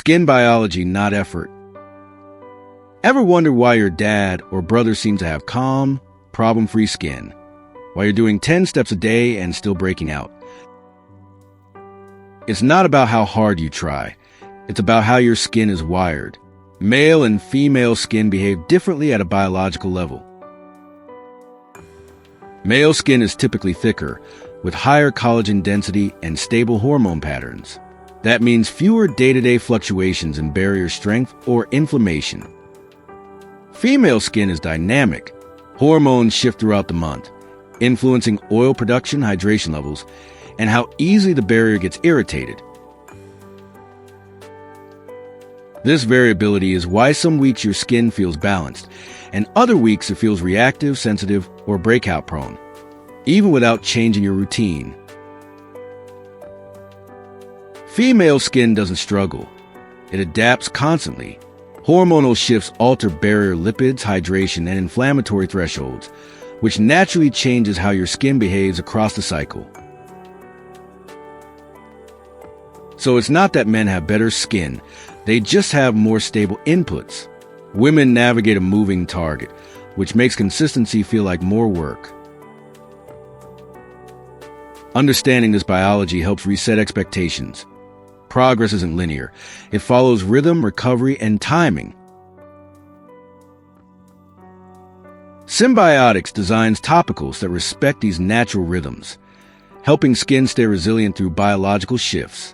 Skin biology, not effort. Ever wonder why your dad or brother seems to have calm, problem-free skin, while you're doing 10 steps a day and still breaking out? It's not about how hard you try. It's about how your skin is wired. Male and female skin behave differently at a biological level. Male skin is typically thicker, with higher collagen density and stable hormone patterns. That means fewer day-to-day fluctuations in barrier strength or inflammation. Female skin is dynamic. Hormones shift throughout the month, influencing oil production, hydration levels, and how easily the barrier gets irritated. This variability is why some weeks your skin feels balanced, and other weeks it feels reactive, sensitive, or breakout prone, even without changing your routine. Female skin doesn't struggle. It adapts constantly. Hormonal shifts alter barrier lipids, hydration, and inflammatory thresholds, which naturally changes how your skin behaves across the cycle. So it's not that men have better skin, they just have more stable inputs. Women navigate a moving target, which makes consistency feel like more work. Understanding this biology helps reset expectations. Progress isn't linear. It follows rhythm, recovery, and timing. Cymbiotics designs topicals that respect these natural rhythms, helping skin stay resilient through biological shifts.